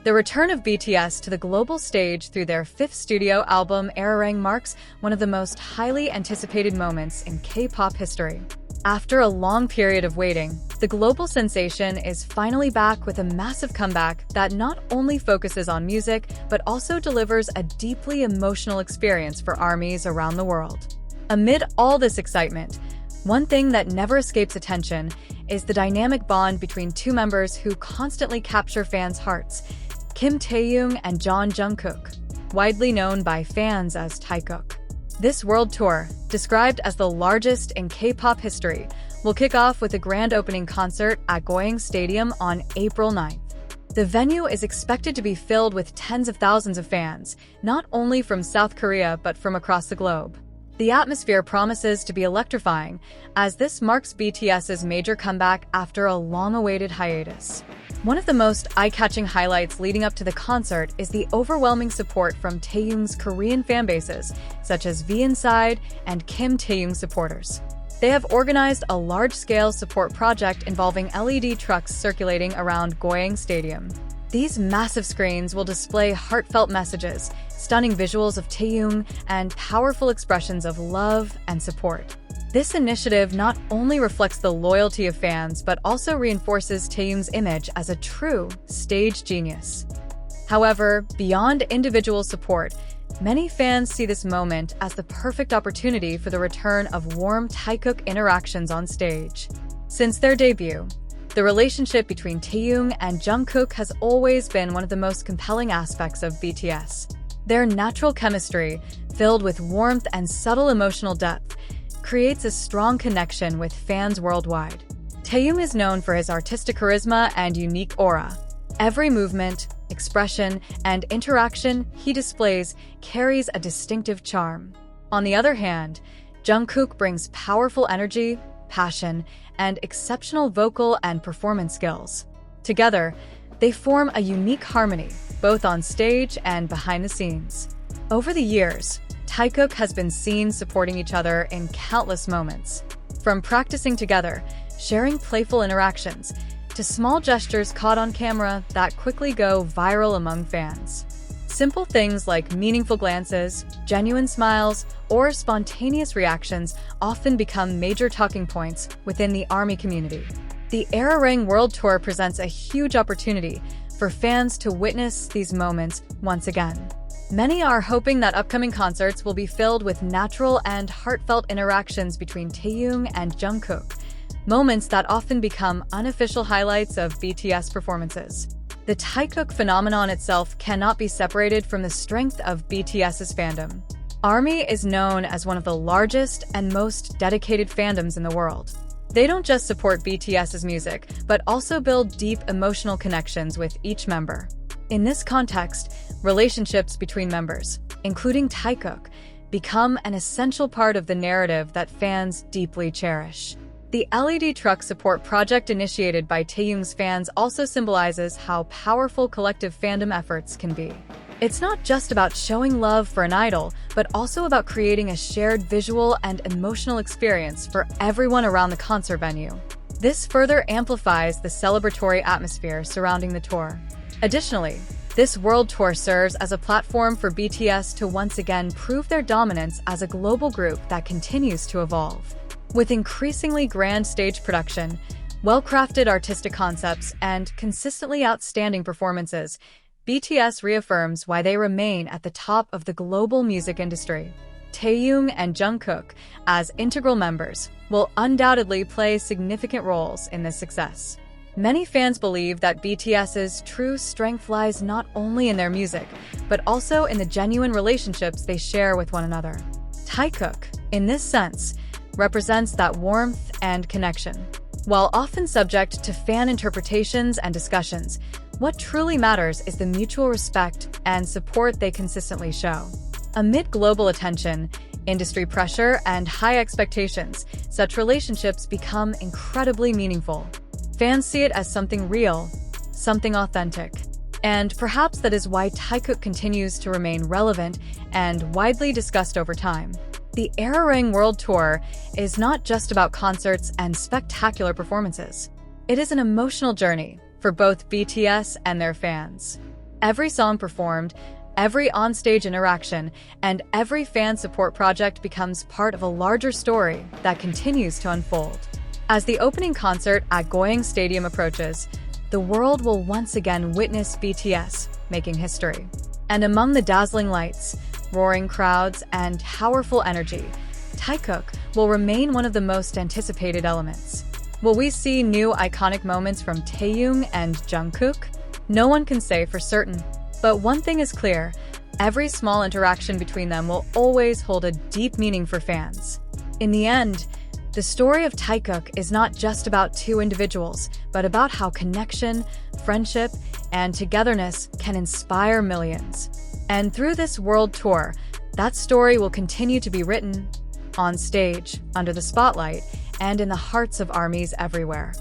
The return of BTS to the global stage through their fifth studio album, Arirang, marks one of the most highly anticipated moments in K-pop history. After a long period of waiting, the global sensation is finally back with a massive comeback that not only focuses on music, but also delivers a deeply emotional experience for ARMYs around the world. Amid all this excitement, one thing that never escapes attention is the dynamic bond between two members who constantly capture fans' hearts, Taehyung and Jungkook, widely known by fans as Taekook. This world tour, described as the largest in K-pop history, will kick off with a grand opening concert at Goyang Stadium on April 9th. The venue is expected to be filled with tens of thousands of fans, not only from South Korea but from across the globe. The atmosphere promises to be electrifying, as this marks BTS's major comeback after a long-awaited hiatus. One of the most eye-catching highlights leading up to the concert is the overwhelming support from Taehyung's Korean fanbases, such as V Inside and Kim Taehyung supporters. They have organized a large-scale support project involving LED trucks circulating around Goyang Stadium. These massive screens will display heartfelt messages, stunning visuals of Taehyung, and powerful expressions of love and support. This initiative not only reflects the loyalty of fans, but also reinforces Taehyung's image as a true stage genius. However, beyond individual support, many fans see this moment as the perfect opportunity for the return of warm Taekook interactions on stage. Since their debut, the relationship between Taehyung and Jungkook has always been one of the most compelling aspects of BTS. Their natural chemistry, filled with warmth and subtle emotional depth, creates a strong connection with fans worldwide. Taehyung is known for his artistic charisma and unique aura. Every movement, expression, and interaction he displays carries a distinctive charm. On the other hand, Jungkook brings powerful energy, passion, and exceptional vocal and performance skills. Together, they form a unique harmony, both on stage and behind the scenes. Over the years, Taekook has been seen supporting each other in countless moments. From practicing together, sharing playful interactions, to small gestures caught on camera that quickly go viral among fans. Simple things like meaningful glances, genuine smiles, or spontaneous reactions often become major talking points within the ARMY community. The Arirang World Tour presents a huge opportunity for fans to witness these moments once again. Many are hoping that upcoming concerts will be filled with natural and heartfelt interactions between Taehyung and Jungkook, moments that often become unofficial highlights of BTS performances. The Taekook phenomenon itself cannot be separated from the strength of BTS's fandom. ARMY is known as one of the largest and most dedicated fandoms in the world. They don't just support BTS's music, but also build deep emotional connections with each member. In this context, relationships between members, including Taekook, become an essential part of the narrative that fans deeply cherish. The LED truck support project initiated by Taehyung's fans also symbolizes how powerful collective fandom efforts can be. It's not just about showing love for an idol, but also about creating a shared visual and emotional experience for everyone around the concert venue. This further amplifies the celebratory atmosphere surrounding the tour. Additionally, this world tour serves as a platform for BTS to once again prove their dominance as a global group that continues to evolve. With increasingly grand stage production, well-crafted artistic concepts, and consistently outstanding performances, BTS reaffirms why they remain at the top of the global music industry. Taehyung and Jungkook, as integral members, will undoubtedly play significant roles in this success. Many fans believe that BTS's true strength lies not only in their music, but also in the genuine relationships they share with one another. Taekook, in this sense, represents that warmth and connection. While often subject to fan interpretations and discussions, what truly matters is the mutual respect and support they consistently show. Amid global attention, industry pressure, and high expectations, such relationships become incredibly meaningful. Fans see it as something real, something authentic. And perhaps that is why Taekook continues to remain relevant and widely discussed over time. The Arirang World Tour is not just about concerts and spectacular performances. It is an emotional journey for both BTS and their fans. Every song performed, every onstage interaction, and every fan support project becomes part of a larger story that continues to unfold. As the opening concert at Goyang Stadium approaches, the world will once again witness BTS making history. And among the dazzling lights, roaring crowds, and powerful energy, Taekook will remain one of the most anticipated elements. Will we see new iconic moments from Taehyung and Jungkook? No one can say for certain, but one thing is clear: every small interaction between them will always hold a deep meaning for fans. In the end, the story of Taekook is not just about two individuals, but about how connection, friendship, and togetherness can inspire millions. And through this world tour, that story will continue to be written on stage, under the spotlight, and in the hearts of armies everywhere.